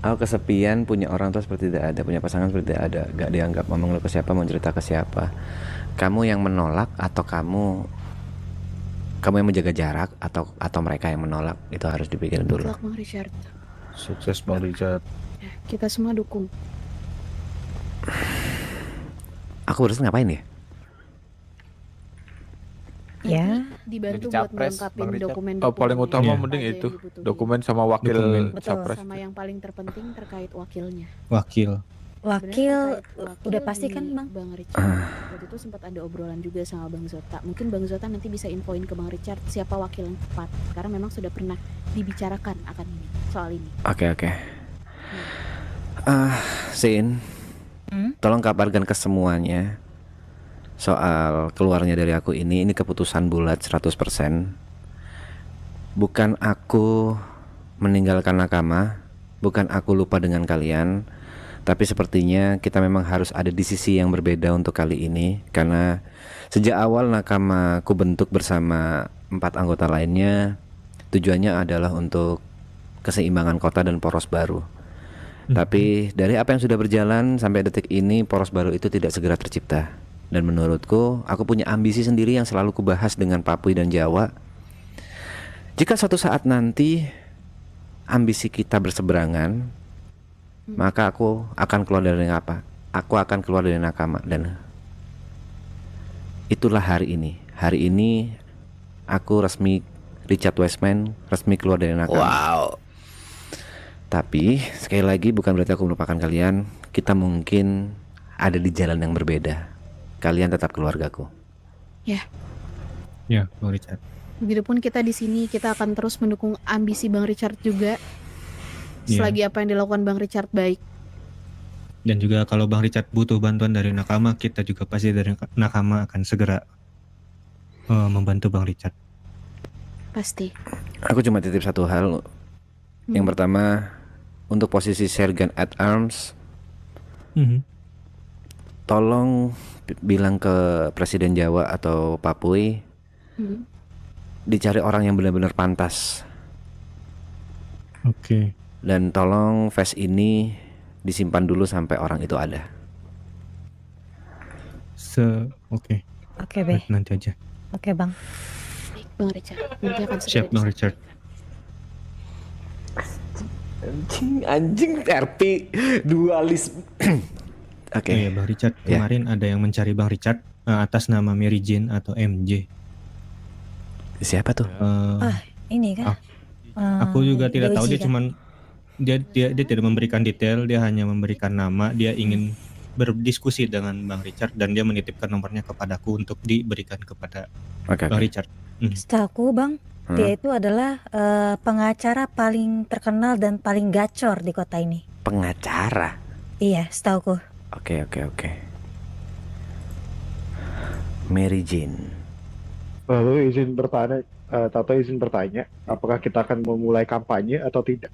Aku kesepian, punya orang tua seperti tidak ada, punya pasangan seperti tidak ada, gak dianggap, mau mengeluh ke siapa, mau cerita ke siapa. Kamu yang menolak atau kamu yang menjaga jarak atau mereka yang menolak, itu harus dipikirin Good dulu. luck Bang Richard. Sukses Bang Richard. Ya, kita semua dukung. Aku harus ngapain ya? Ya. Dibantu Jadi buat capres, melengkapi Bang Richard. dokumen-dokumen. Paling utama Iya. mending Apa aja itu yang dibutuhin. dokumen sama wakil Dokumen. Betul. capres. Sama yang paling terpenting terkait wakilnya. Wakil. Sebenarnya terkait wakil Udah pasti kan, di Bang? Bang Richard. Waktu itu sempat ada obrolan juga sama Bang Zota. Mungkin Bang Zota nanti bisa infoin ke Bang Richard siapa wakil yang tepat. Karena memang sudah pernah dibicarakan akan ini, soal ini. Oke. Sin, tolong kabarkan ke semuanya soal keluarnya dari aku ini keputusan bulat 100%. Bukan aku meninggalkan nakama, bukan aku lupa dengan kalian, tapi sepertinya kita memang harus ada di sisi yang berbeda untuk kali ini. Karena sejak awal nakama aku bentuk bersama 4 anggota lainnya, tujuannya adalah untuk keseimbangan kota dan poros baru. Tapi dari apa yang sudah berjalan sampai detik ini, poros baru itu tidak segera tercipta. Dan menurutku, aku punya ambisi sendiri yang selalu kubahas dengan Papui dan Jawa. Jika suatu saat nanti ambisi kita berseberangan, maka aku akan keluar dari apa? Aku akan keluar dari nakama, dan itulah hari ini. Hari ini aku resmi, Richard Westman resmi keluar dari nakama. Wow. Tapi sekali lagi bukan berarti aku melupakan kalian. Kita mungkin ada di jalan yang berbeda. Kalian tetap keluargaku. Ya, Ya, Bang Richard. begitupun kita di sini, kita akan terus mendukung ambisi Bang Richard juga. Iya. Selagi apa yang dilakukan Bang Richard baik. Dan juga kalau Bang Richard butuh bantuan dari nakama, kita juga pasti dari nakama akan segera membantu Bang Richard. Pasti. Aku cuma titip satu hal. Yang pertama, untuk posisi Sergeant at Arms, tolong bilang ke Presiden Jawa atau Papui, dicari orang yang benar-benar pantas. Oke. Dan tolong face ini disimpan dulu sampai orang itu ada. Oke. Oke, Be. Nanti aja. Oke, Bang. Baik, Bang Richard. Nanti akan segera Siap, Bang disampaikan. Richard. Anjing RP dualisme. Oke. Iya, Bang Richard. Ya. Kemarin ada yang mencari Bang Richard atas nama Mary Jane atau MJ. Siapa tuh? Ini kan. Aku juga tidak tahu, Doji, dia kan? cuman dia tidak memberikan detail, dia hanya memberikan nama, dia ingin berdiskusi dengan Bang Richard dan dia menitipkan nomornya kepadaku untuk diberikan kepada Oke. Bang Richard. Setahu Bang, dia itu adalah pengacara paling terkenal dan paling gacor di kota ini. Pengacara. Iya, setahuku. Oke. Mary Jane. Lalu izin bertanya, apakah kita akan memulai kampanye atau tidak?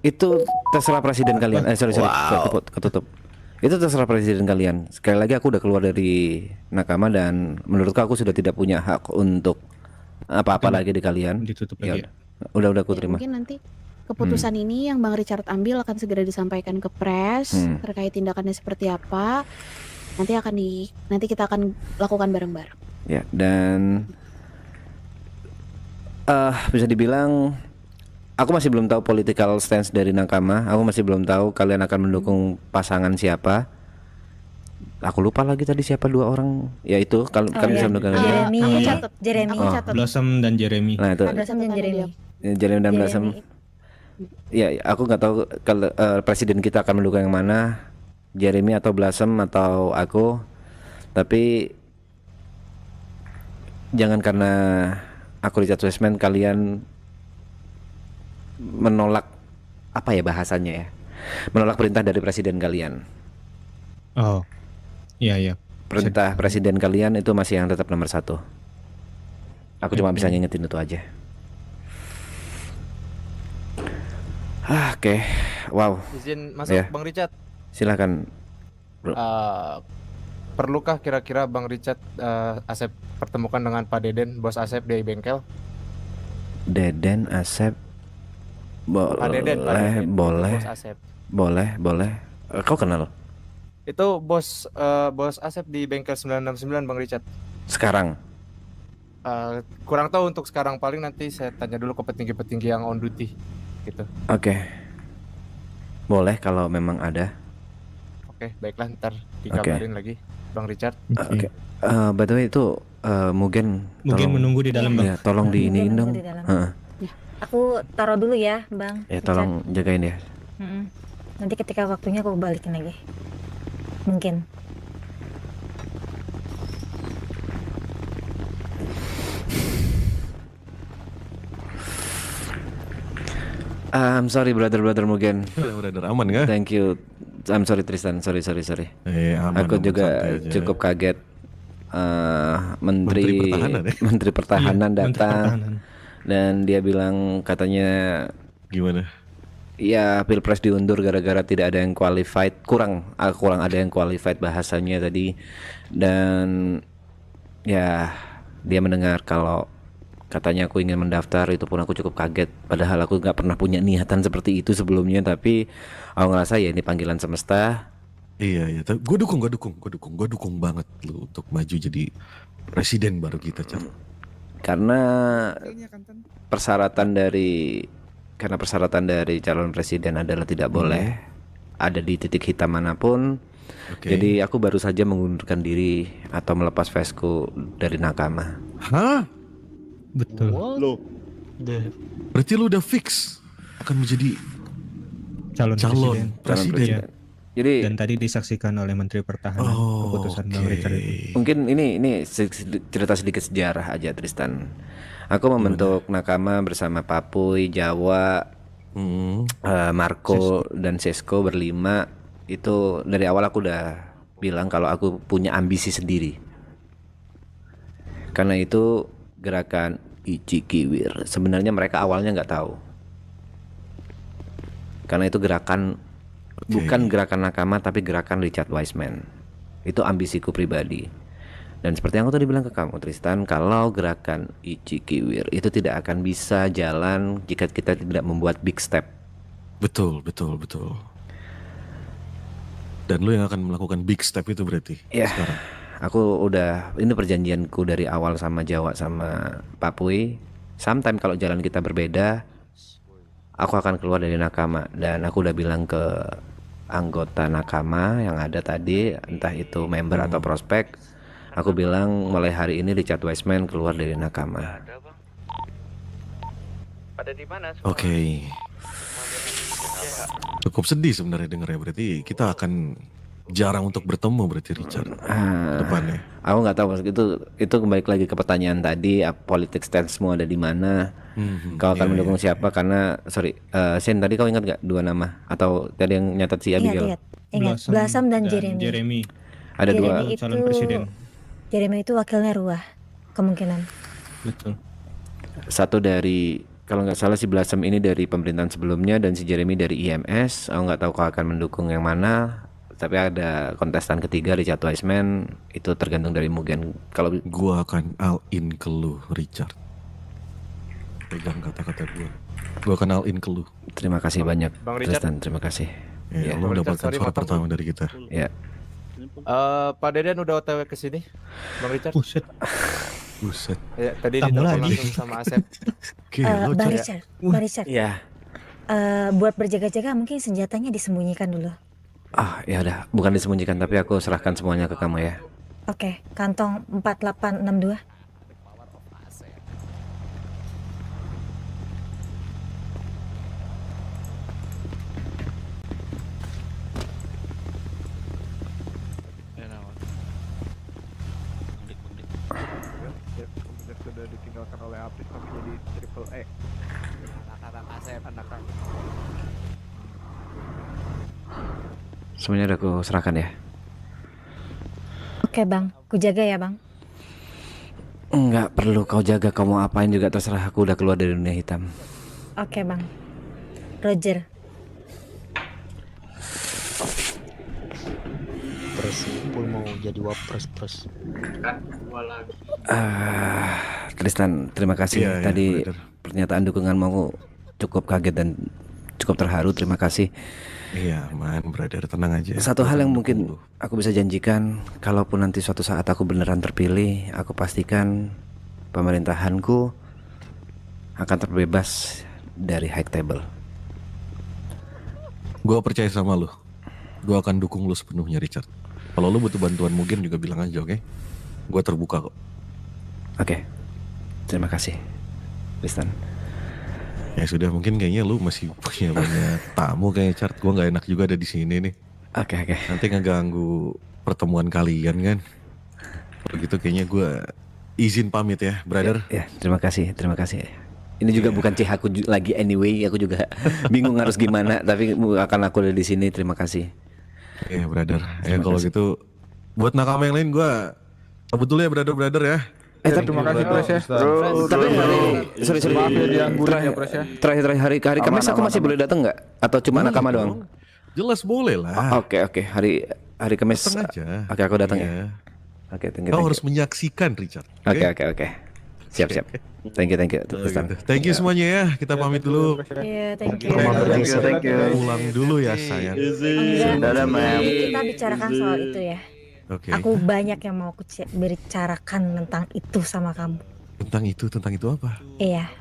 Itu terserah presiden kalian. Sorry, ketutup. Itu terserah presiden kalian. Sekali lagi aku udah keluar dari nakama dan menurutku aku sudah tidak punya hak untuk apa-apa lagi di kalian. Ditutup Ya, lagi ya. udah aku Ya, terima. mungkin nanti keputusan ini yang Bang Richard ambil akan segera disampaikan ke pres terkait tindakannya seperti apa. Nanti kita akan lakukan bareng-bareng. Ya, dan bisa dibilang aku masih belum tahu political stance dari nakama. Aku masih belum tahu kalian akan mendukung pasangan siapa. Aku lupa lagi tadi siapa dua orang. Ya itu kalau kalian bisa mendukung Jeremy. Aku catat. Jeremy. Aku catat. Blossom dan Jeremy. Nah itu Blossom dan Jeremy. Jeremy dan Blossom. Ya, aku nggak tahu kalau presiden kita akan mendukung yang mana, Jeremy atau Blossom atau aku. Tapi jangan karena aku Richard Westman kalian menolak apa ya bahasanya ya, menolak perintah dari presiden kalian. Oh, iya. Perintah presiden kalian itu masih yang tetap nomor 1. Aku cuma bisa ngingetin itu aja. Oke. Wow. Izin masuk Ya. Bang Richard. Silakan. Bro. Perlukah kira-kira Bang Richard Asep pertemukan dengan Pak Deden, bos Asep di bengkel? Deden, Asep. Pak Deden, Pak Boleh, Deden. boleh, Bos Asep. boleh. Kau kenal Itu bos Asep di bengkel 969 Bang Richard. sekarang? Kurang tahu untuk sekarang, paling nanti saya tanya dulu ke petinggi-petinggi yang on duty gitu. Oke. Boleh kalau memang ada. Oke, baiklah, ntar dikabarin lagi Bang Richard. Oke. By the way itu Mugen Mungkin tolong- menunggu di dalam, Bang. Ya, tolong Mungkin diiniin menunggu dong. di dalam. Heeh. Aku taruh dulu ya, Bang. Ya tolong jagain ya. Mm-mm. Nanti ketika waktunya aku balikin lagi. Mungkin. I'm sorry brother Mugen. Brother, aman nggak? Thank you. I'm sorry Tristan. Sorry. Aman, Aku aman, juga santai aja. cukup kaget. Menteri Menteri Pertahanan ya? Menteri Pertahanan Iya, Menteri datang Pertahanan. dan dia bilang katanya Gimana? ya Pilpres diundur gara-gara tidak ada yang qualified, kurang ada yang qualified bahasanya tadi, dan ya dia mendengar kalau katanya aku ingin mendaftar, itu pun aku cukup kaget padahal aku nggak pernah punya niatan seperti itu sebelumnya, tapi aku ngerasa ya ini panggilan semesta. Iya. Gue dukung banget lu untuk maju jadi presiden baru kita, Car. Karena persyaratan dari calon presiden adalah tidak boleh ada di titik hitam manapun. Oke. Jadi aku baru saja mengundurkan diri atau melepas vesku dari Nakama. Hah? Betul. Berarti lu udah fix akan menjadi Calon calon presiden. presiden. Iya. Jadi Dan tadi disaksikan oleh Menteri Pertahanan keputusan Bang Richard itu. mungkin ini cerita sedikit sejarah aja Tristan. Aku membentuk Nakama bersama Papuy, Jawa, Marco dan Sesko berlima. Itu dari awal aku udah bilang kalau aku punya ambisi sendiri. Karena itu gerakan Ichikiwir sebenarnya mereka awalnya nggak tahu. Karena itu gerakan bukan gerakan Nakama tapi gerakan Richard Wiseman. Itu ambisiku pribadi. Dan seperti yang aku tadi bilang ke kamu Tristan, kalau gerakan Ichikiwir itu tidak akan bisa jalan jika kita tidak membuat big step. Betul. Dan lu yang akan melakukan big step itu berarti Ya, sekarang. aku udah, ini perjanjianku dari awal sama Jawa sama Papuy. Sometime kalau jalan kita berbeda, aku akan keluar dari Nakama. Dan aku udah bilang ke anggota Nakama yang ada tadi, entah itu member atau prospek, aku bilang mulai hari ini Richard Wiseman keluar dari Nakama. Oke. Cukup sedih sebenarnya dengarnya, berarti kita akan jarang untuk bertemu berarti Richard depannya. Aku nggak tahu itu kembali lagi ke pertanyaan tadi, politik stance-mu ada di mana? Kau akan mendukung siapa? Karena Sen tadi kau ingat nggak dua nama atau tadi yang nyatat si Abigail? Ingat. Blasam dan Jeremy. Ada dua. Jeremy calon itu- presiden. Jeremy itu wakilnya Ruah kemungkinan. Betul. Satu dari, kalau nggak salah si Blasem ini dari pemerintahan sebelumnya dan si Jeremy dari IMS. Aku nggak tahu kau akan mendukung yang mana. Tapi ada kontestan ketiga Richard Wiseman, itu tergantung dari Mugen. Kalau Gua akan all in ke lu, Richard. Pegang kata-kata gua akan all in ke lu. terima kasih banyak Bang Richard. Tristan, terima kasih. Ya, Iya. lu Bang Richard, mendapatkan sorry, suara motong. pertama dari kita. Ya, Pak Deden udah OTW ke sini, Bang Richard. Buset. Buset. Ya, tadi Tamu ditelepon lagi. langsung sama Asep. Oke, Bang lu Richard, Bang Richard, ya. buat berjaga-jaga mungkin senjatanya disembunyikan dulu. Ya udah, bukan disembunyikan tapi aku serahkan semuanya ke kamu ya. Oke, kantong 4862. Kemudian sudah ditinggalkan oleh Apis tapi jadi triple E. Anak-anak Asep, anak-anak. Semuanya udah aku serahkan ya. Oke Bang, ku jaga ya Bang. Enggak perlu kau jaga, kau mau apain juga terserah, aku udah keluar dari dunia hitam. Oke Bang. Roger. Terus Pul mau jadi wapres. Tristan, terima kasih Iya, tadi brother. pernyataan dukungan mau cukup kaget dan cukup terharu. Terima kasih. Iya, man, brother, tenang aja. Satu hal yang Gua mungkin dukung lu. aku bisa janjikan, kalaupun nanti suatu saat aku beneran terpilih, aku pastikan pemerintahanku akan terbebas dari high table. Gua percaya sama lu. Gua akan dukung lu sepenuhnya, Richard. Kalau lu butuh bantuan mungkin juga bilang aja, oke? Gua terbuka kok. Oke, terima kasih, Tristan. Ya sudah, mungkin kayaknya lu masih punya banyak tamu kayak Chart. Gua nggak enak juga ada di sini nih. Oke. Nanti ngeganggu pertemuan kalian kan. Kalau gitu kayaknya gua izin pamit ya, brother. Ya, terima kasih. Ini juga bukan aku lagi anyway, aku juga bingung harus gimana. Tapi akan aku ada di sini. Terima kasih. Iya, brother. Ya Terima kalau kasih. gitu, buat nakama yang lain gua cabut dulu ya, brother ya. Terima kasih Pres ya. Tapi sorry. Maaf ya dianggurin ya Pres ya. Terakhir hari Kamis aku masih boleh datang nggak? Atau cuma nakama doang? Jelas boleh lah. Oke. Hari Kamis. Datang aja. Oke, aku datang ya. Iya. Oke, thank you. Kau harus menyaksikan, Richard. Oke. Siap. Thank you. Oh, Tristan. gitu. Thank you semuanya ya. Kita pamit dulu. Iya, thank you. Thank you. Pulang dulu ya, sayang. Enggak, nanti kita bicarakan soal itu ya. Oke. Aku banyak yang mau bicarakan tentang itu sama kamu. Tentang itu apa? Iya.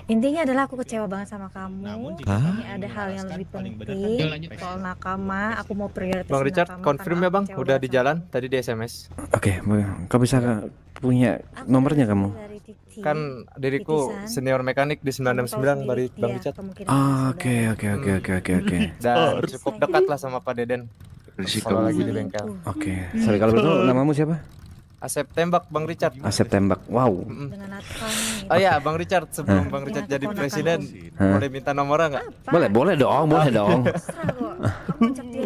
Intinya adalah aku kecewa banget sama kamu. Hah? Ini ada hal yang lebih penting soal nakama. Aku mau prioritas Bang Richard, nakama confirm karena ya Bang, aku kecewa udah banget di sama jalan tadi di SMS. Oke, kau bisa punya Aku nomornya dari- kamu? dari Titi. Kan diriku Titisan. senior mekanik di Kamu tahu 969 sendiri, Bang iya, Richard. kemungkinan Oke. Dan cukup dekat lah sama Pak Deden. Kalau lagi di bengkel. Oke. Sorry kalau betul namamu siapa? Asep tembak Bang Richard. Asep Tembak. Wow. dengan Nathan. Oh iya Bang Richard, sebelum Bang Richard jadi keponakan presiden, Hah? boleh minta nomornya nggak? Boleh dong.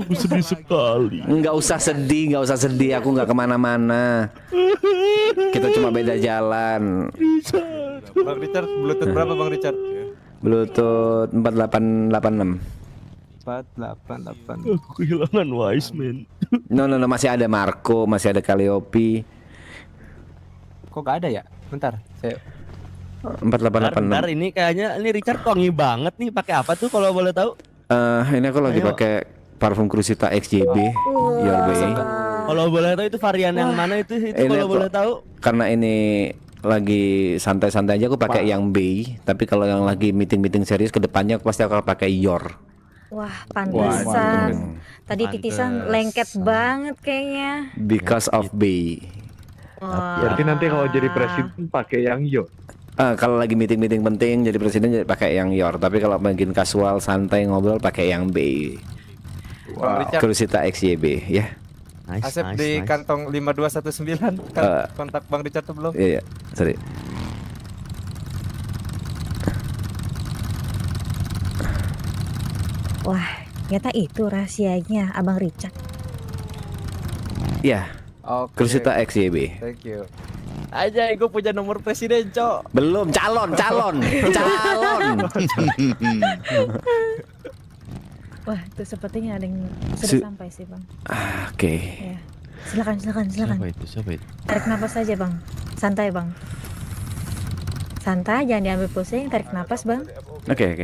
Sedih sekali. Nggak usah sedih. Aku nggak kemana-mana. Kita cuma beda jalan. Bang Richard, Bluetooth berapa Bang Richard? Bluetooth 4886. 488. Aku kehilangan Wiseman. No, masih ada Marco, masih ada Calliope. Kok gak ada ya? Bentar, saya 4886. ini kayaknya ini Richard wangi banget nih. Pakai apa tuh kalau boleh tahu? Ini aku lagi pakai parfum Crusita XJB Your Way. Kalau boleh tahu itu varian yang mana itu Ini kalau aku- boleh tahu? Karena ini lagi santai-santai aja aku pakai yang Bay, tapi kalau yang lagi meeting serius kedepannya aku pasti akan pakai Your. Wah, pantesan. Tadi titisan lengket banget kayaknya. Because of Bay. Wah. Berarti nanti kalau jadi presiden pakai yang yo. Kalau lagi meeting penting jadi presiden jadi pakai yang Your, tapi kalau mungkin casual santai ngobrol pakai yang Bay. Bang Richard, Crusita XJB ya. Asep di kantong 5219 kan kontak Bang Richard tuh belum? Iya, sorry. Wah, ternyata itu rahasianya Abang Richard. Iya, Oke. Crusita XJB. Thank you. Aja, gue punya nomor presiden, Cok. Belum, calon. Wah, itu sepertinya ada yang Su- sudah sampai sih, Bang. Oke. Ya. Silakan. Siapa itu? Tarik napas saja, Bang. Santai, Bang. Santai, jangan diambil pusing, tarik napas, Bang. Oke.